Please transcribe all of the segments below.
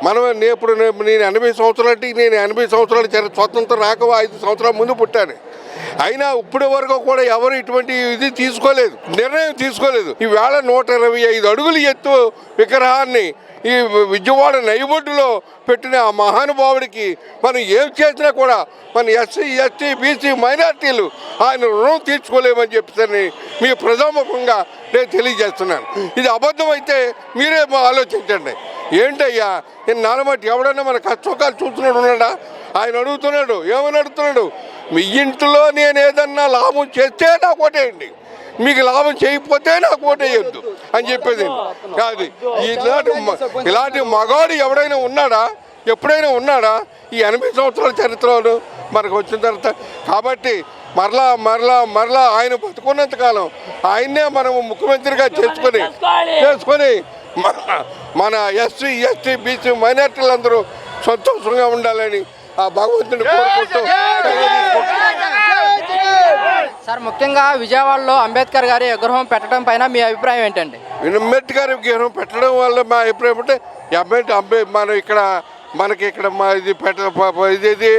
మనం ఇప్పుడు నేను 80 సంవత్సరాలు అంటే నేను 80 సంవత్సరాలు స్వతంత్రం రాక 5 సంవత్సరాల ముందు పుట్టాను. అయినా ఇప్పటి వరకు కూడా ఎవరు ఇటువంటి ఇది తీసుకోలేదు, నిర్ణయం తీసుకోలేదు. ఈవేళ 125 అడుగులు ఎత్తు విగ్రహాన్ని ఈ విజయవాడ నైబొడ్డులో పెట్టిన ఆ మహానుభావుడికి మనం ఏం చేసినా కూడా మన ఎస్సీ ఎస్టీ బీసీ మైనార్టీలు ఆయన రుణం తీర్చుకోలేమని చెప్పని మీ ప్రజాముఖంగా నేను తెలియజేస్తున్నాను. ఇది అబద్ధం అయితే మీరే ఆలోచించండి. ఏంటయ్యా నానమట్టి ఎవడన్నా మన కష్టకాలు చూస్తున్నాడు ఉన్నాడా? ఆయన అడుగుతున్నాడు, ఏమని అడుగుతున్నాడు? మీ ఇంట్లో నేను ఏదన్నా లాభం చేస్తే నాకు ఓటేయండి, మీకు లాభం చేయకపోతే నాకు ఓటేయద్దు అని చెప్పేది కాదు. ఇలాంటి మగాడు ఎవడైనా ఉన్నాడా? ఎప్పుడైనా ఉన్నాడా ఈ 80 సంవత్సరాల చరిత్రలో మనకు వచ్చిన తర్వాత? కాబట్టి మరలా ఆయన బతుకున్నంత కాలం ఆయన్నే మనం ముఖ్యమంత్రిగా చేసుకొని మన ఎస్సీ ఎస్టీ బీసీ మైనార్టీలందరూ సంతోషంగా ఉండాలని ఆ భగవంతుని కోరుకుంటూ. సార్, ముఖ్యంగా విజయవాడలో అంబేద్కర్ గారి విగ్రహం పెట్టడం పైన మీ అభిప్రాయం ఏంటండి? అంబేద్కర్ విగ్రహం పెట్టడం వల్ల మా అభిప్రాయం అంటే మనకి ఇక్కడ ఇది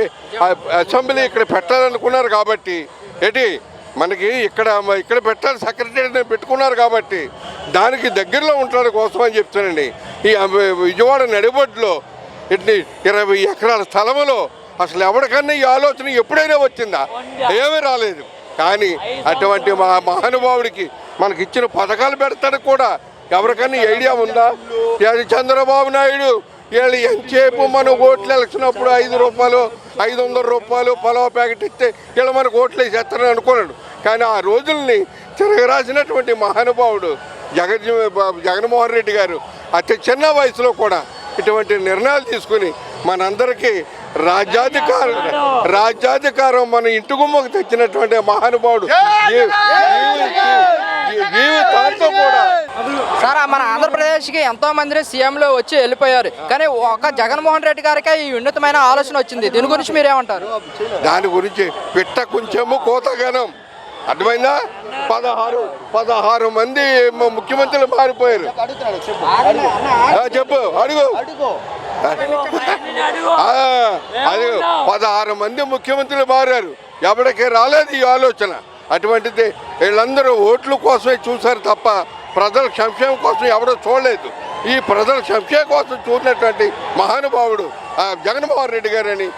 అసెంబ్లీ ఇక్కడ పెట్టాలనుకున్నారు కాబట్టి మనకి ఇక్కడ పెట్టాలి సెక్రటరీ పెట్టుకున్నారు కాబట్టి దానికి దగ్గరలో ఉండడం కోసం అని చెప్తానండి. ఈ విజయవాడ నడిబొడ్డులో 20 ఎకరాల స్థలంలో అసలు ఎవరికన్నా ఈ ఆలోచన ఎప్పుడైనా వచ్చిందా? ఏమీ రాలేదు. కానీ అటువంటి మహానుభావుడికి మనకి ఇచ్చిన పథకాలు పెడతానికి కూడా ఎవరికన్నా ఐడియా ఉందా? చంద్రబాబు నాయుడు వీళ్ళు ఎంతసేపు మనం ఓట్లు వెలిసినప్పుడు 5 రూపాయలు 500 రూపాయలు పలావ్ ప్యాకెట్ ఇస్తే వీళ్ళు మనకు ఓట్లు వేసేస్తారని అనుకున్నాడు. కానీ ఆ రోజుల్ని తిరగరాసినటువంటి మహానుభావుడు జగన్మోహన్ రెడ్డి గారు అతి చిన్న వయసులో కూడా ఇటువంటి నిర్ణయాలు తీసుకుని మనందరికీ రాజ్యాధికారం మన ఇంటి గుమ్మకు తెచ్చినటువంటి మహానుభావుడు జీవితాంతం కూడా. సార్, మన ఆంధ్రప్రదేశ్కి ఎంతో మంది సీఎంలు వచ్చి వెళ్ళిపోయారు, కానీ ఒక జగన్మోహన్ రెడ్డి గారికి ఈ ఉన్నతమైన ఆలోచన వచ్చింది. దీని గురించి మీరేమంటారు? దాని గురించి పిట్ట కొంచెము కోతగనం అర్థమైందా? 16 మంది ముఖ్యమంత్రులు మారిపోయారు. చెప్పు, అడుగు. అది 16 మంది ముఖ్యమంత్రులు మారారు, ఎవరికి రాలేదు ఈ ఆలోచన. అటువంటిది వీళ్ళందరూ ఓట్ల కోసమే చూశారు తప్ప ప్రజల సంక్షేమం కోసం ఎవరో చూడలేదు. ఈ ప్రజల సంక్షేమం కోసం చూసినటువంటి మహానుభావుడు జగన్మోహన్ రెడ్డి గారని